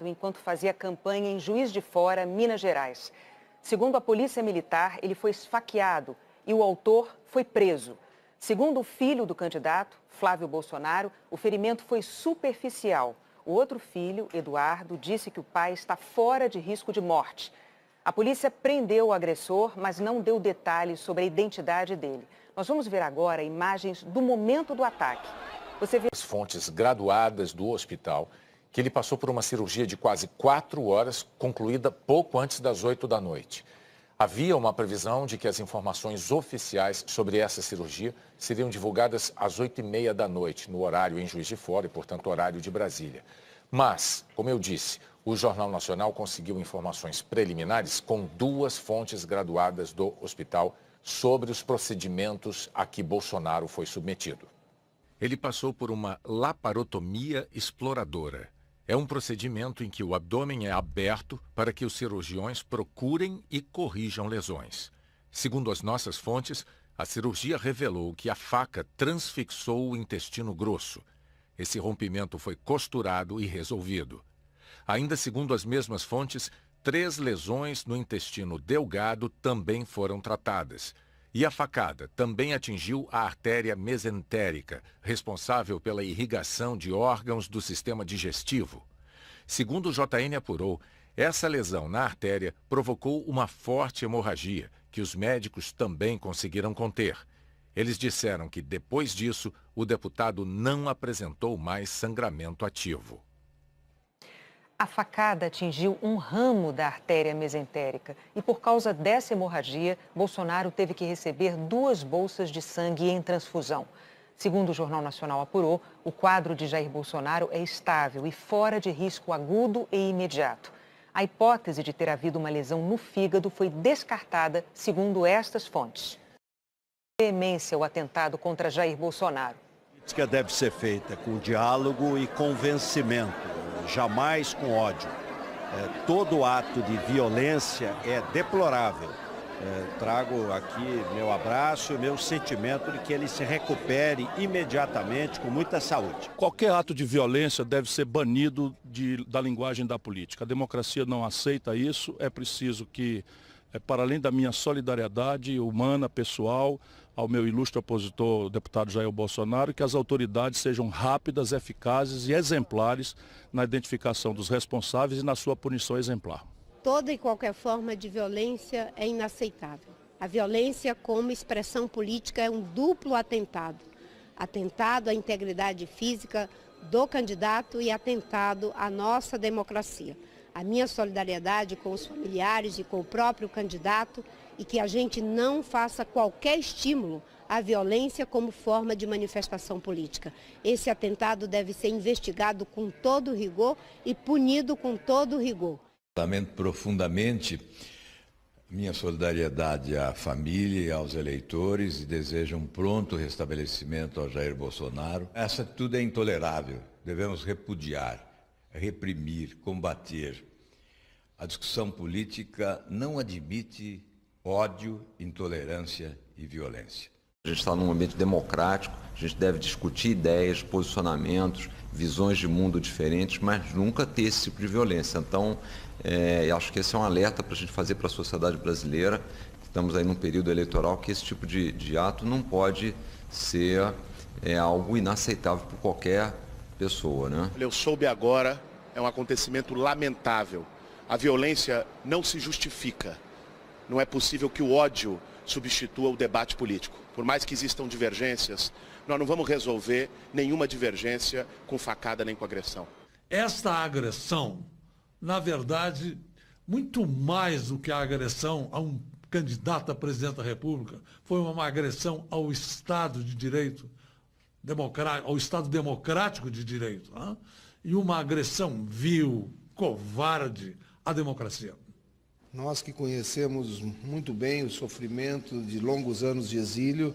enquanto fazia campanha em Juiz de Fora, Minas Gerais. Segundo a Polícia Militar, ele foi esfaqueado e o autor foi preso. Segundo o filho do candidato, Flávio Bolsonaro, o ferimento foi superficial. O outro filho, Eduardo, disse que o pai está fora de risco de morte. A polícia prendeu o agressor, mas não deu detalhes sobre a identidade dele. Nós vamos ver agora imagens do momento do ataque. Você vê as fontes graduadas do hospital que ele passou por uma cirurgia de quase 4 horas, concluída pouco antes das 8 da noite. Havia uma previsão de que as informações oficiais sobre essa cirurgia seriam divulgadas às 8h30 da noite, no horário em Juiz de Fora e, portanto, horário de Brasília. Mas, como eu disse, o Jornal Nacional conseguiu informações preliminares com 2 fontes graduadas do hospital sobre os procedimentos a que Bolsonaro foi submetido. Ele passou por uma laparotomia exploradora. É um procedimento em que o abdômen é aberto para que os cirurgiões procurem e corrijam lesões. Segundo as nossas fontes, a cirurgia revelou que a faca transfixou o intestino grosso. Esse rompimento foi costurado e resolvido. Ainda segundo as mesmas fontes, 3 lesões no intestino delgado também foram tratadas. E a facada também atingiu a artéria mesentérica, responsável pela irrigação de órgãos do sistema digestivo. Segundo o JN apurou, essa lesão na artéria provocou uma forte hemorragia, que os médicos também conseguiram conter. Eles disseram que, depois disso, o deputado não apresentou mais sangramento ativo. A facada atingiu um ramo da artéria mesentérica e, por causa dessa hemorragia, Bolsonaro teve que receber 2 bolsas de sangue em transfusão. Segundo o Jornal Nacional apurou, o quadro de Jair Bolsonaro é estável e fora de risco agudo e imediato. A hipótese de ter havido uma lesão no fígado foi descartada, segundo estas fontes. Veemência o atentado contra Jair Bolsonaro. A política deve ser feita com diálogo e convencimento. Jamais com ódio. Todo ato de violência é deplorável. Trago aqui meu abraço e meu sentimento de que ele se recupere imediatamente com muita saúde. Qualquer ato de violência deve ser banido da linguagem da política. A democracia não aceita isso. É preciso que, para além da minha solidariedade humana, pessoal, ao meu ilustre opositor, o deputado Jair Bolsonaro, que as autoridades sejam rápidas, eficazes e exemplares na identificação dos responsáveis e na sua punição exemplar. Toda e qualquer forma de violência é inaceitável. A violência como expressão política é um duplo atentado. Atentado à integridade física do candidato e atentado à nossa democracia. A minha solidariedade com os familiares e com o próprio candidato e que a gente não faça qualquer estímulo à violência como forma de manifestação política. Esse atentado deve ser investigado com todo rigor e punido com todo rigor. Lamento profundamente minha solidariedade à família e aos eleitores e desejo um pronto restabelecimento ao Jair Bolsonaro. Essa atitude é intolerável, devemos repudiar, reprimir, combater. A discussão política não admite ódio, intolerância e violência. A gente está num ambiente democrático, a gente deve discutir ideias, posicionamentos, visões de mundo diferentes, mas nunca ter esse tipo de violência. Então, acho que esse é um alerta para a gente fazer para a sociedade brasileira. Estamos aí num período eleitoral que esse tipo de ato não pode ser algo inaceitável por qualquer pessoa, né? Eu soube agora, é um acontecimento lamentável. A violência não se justifica. Não é possível que o ódio substitua o debate político. Por mais que existam divergências, nós não vamos resolver nenhuma divergência com facada nem com agressão. Esta agressão, na verdade, muito mais do que a agressão a um candidato a presidente da República, foi uma agressão ao Estado de Direito, ao Estado democrático de direito, né? E uma agressão vil, covarde à democracia. Nós que conhecemos muito bem o sofrimento de longos anos de exílio,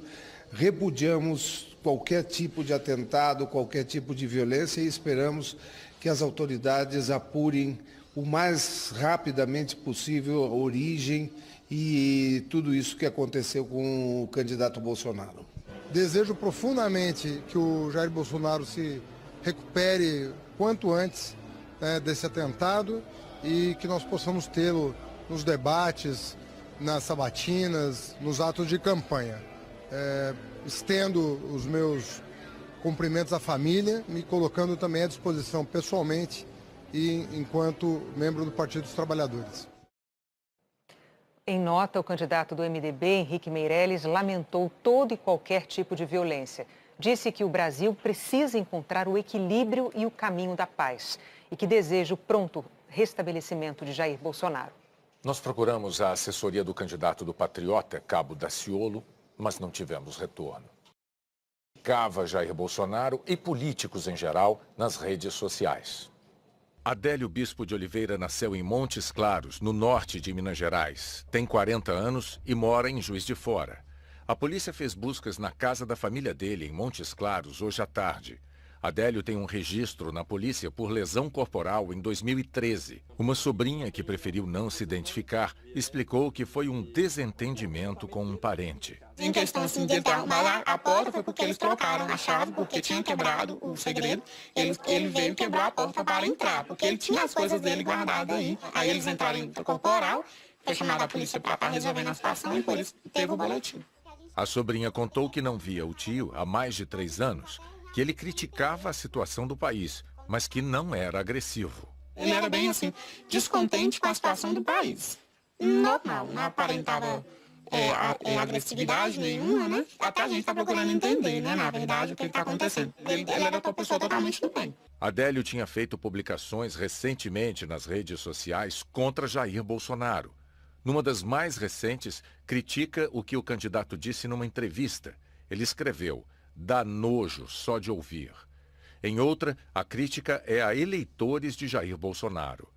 repudiamos qualquer tipo de atentado, qualquer tipo de violência e esperamos que as autoridades apurem o mais rapidamente possível a origem e tudo isso que aconteceu com o candidato Bolsonaro. Desejo profundamente que o Jair Bolsonaro se recupere quanto antes desse atentado e que nós possamos tê-lo nos debates, nas sabatinas, nos atos de campanha. Estendo os meus cumprimentos à família, me colocando também à disposição pessoalmente e enquanto membro do Partido dos Trabalhadores. Em nota, o candidato do MDB, Henrique Meirelles, lamentou todo e qualquer tipo de violência. Disse que o Brasil precisa encontrar o equilíbrio e o caminho da paz e que deseja o pronto restabelecimento de Jair Bolsonaro. Nós procuramos a assessoria do candidato do Patriota, Cabo Daciolo, mas não tivemos retorno. Cava Jair Bolsonaro e políticos em geral nas redes sociais. Adélio Bispo de Oliveira nasceu em Montes Claros, no norte de Minas Gerais. Tem 40 anos e mora em Juiz de Fora. A polícia fez buscas na casa da família dele, em Montes Claros, hoje à tarde. Adélio tem um registro na polícia por lesão corporal em 2013. Uma sobrinha que preferiu não se identificar explicou que foi um desentendimento com um parente. Em questão assim de ele arrumar lá a porta foi porque eles trocaram a chave, porque tinha quebrado o segredo. Ele veio quebrar a porta para entrar, porque ele tinha as coisas dele guardadas aí. Aí eles entraram em corporal, foi chamada a polícia para estar resolvendo a situação e por isso teve o boletim. A sobrinha contou que não via o tio há mais de 3 anos, que ele criticava a situação do país, mas que não era agressivo. Ele era bem assim, descontente com a situação do país. Normal, não aparentava agressividade nenhuma, né? Até a gente está procurando entender, né, na verdade, o que está acontecendo. Ele era uma pessoa totalmente do bem. Adélio tinha feito publicações recentemente nas redes sociais contra Jair Bolsonaro. Numa das mais recentes, critica o que o candidato disse numa entrevista. Ele escreveu: "Dá nojo só de ouvir". Em outra, a crítica é a eleitores de Jair Bolsonaro.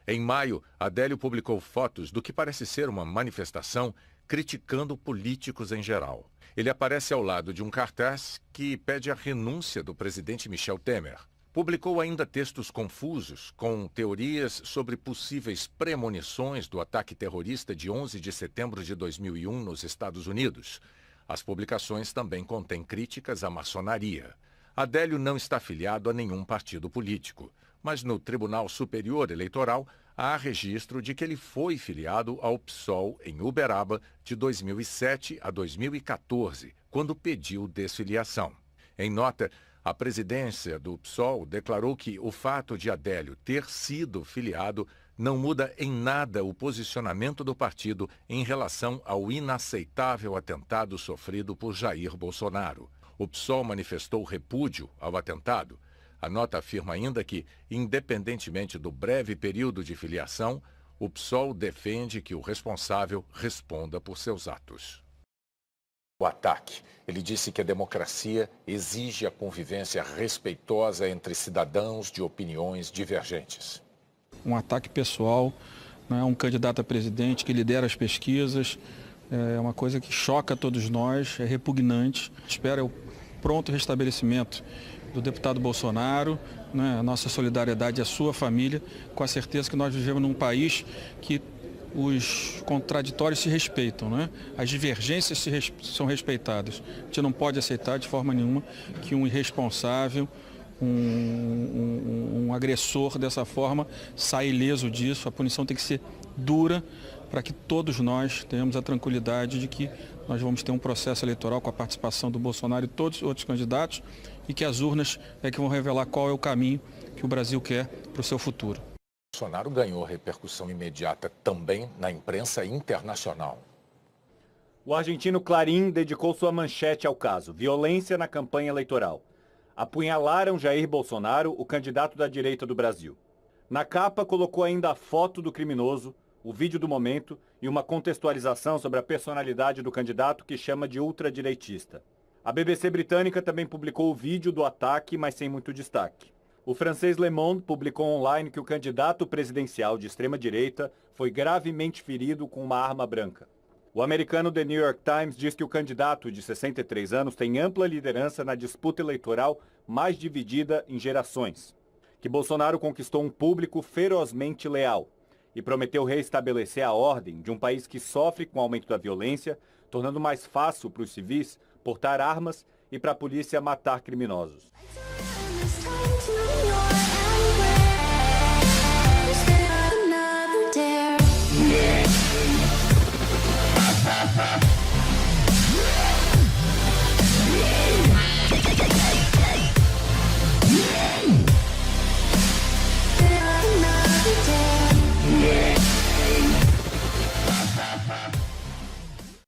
Em maio, Adélio publicou fotos do que parece ser uma manifestação criticando políticos em geral. Ele aparece ao lado de um cartaz que pede a renúncia do presidente Michel Temer. Publicou ainda textos confusos, com teorias sobre possíveis premonições do ataque terrorista de 11 de setembro de 2001 nos Estados Unidos. As publicações também contêm críticas à maçonaria. Adélio não está afiliado a nenhum partido político, mas no Tribunal Superior Eleitoral há registro de que ele foi filiado ao PSOL em Uberaba de 2007 a 2014, quando pediu desfiliação. Em nota, a presidência do PSOL declarou que o fato de Adélio ter sido filiado não muda em nada o posicionamento do partido em relação ao inaceitável atentado sofrido por Jair Bolsonaro. O PSOL manifestou repúdio ao atentado. A nota afirma ainda que, independentemente do breve período de filiação, o PSOL defende que o responsável responda por seus atos. O ataque. Ele disse que a democracia exige a convivência respeitosa entre cidadãos de opiniões divergentes. Um ataque pessoal, né, um candidato a presidente que lidera as pesquisas, é uma coisa que choca todos nós, é repugnante. Espero o pronto restabelecimento do deputado Bolsonaro, né, a nossa solidariedade à sua família, com a certeza que nós vivemos num país que os contraditórios se respeitam, né? As divergências são respeitadas. A gente não pode aceitar de forma nenhuma que um irresponsável, um agressor dessa forma saia ileso disso. A punição tem que ser dura para que todos nós tenhamos a tranquilidade de que nós vamos ter um processo eleitoral com a participação do Bolsonaro e todos os outros candidatos e que as urnas é que vão revelar qual é o caminho que o Brasil quer para o seu futuro. Bolsonaro ganhou repercussão imediata também na imprensa internacional. O argentino Clarín dedicou sua manchete ao caso: violência na campanha eleitoral. Apunhalaram Jair Bolsonaro, o candidato da direita do Brasil. Na capa colocou ainda a foto do criminoso, o vídeo do momento e uma contextualização sobre a personalidade do candidato que chama de ultradireitista. A BBC britânica também publicou o vídeo do ataque, mas sem muito destaque. O francês Le Monde publicou online que o candidato presidencial de extrema-direita foi gravemente ferido com uma arma branca. O americano The New York Times diz que o candidato de 63 anos tem ampla liderança na disputa eleitoral mais dividida em gerações, que Bolsonaro conquistou um público ferozmente leal e prometeu reestabelecer a ordem de um país que sofre com o aumento da violência, tornando mais fácil para os civis portar armas e para a polícia matar criminosos.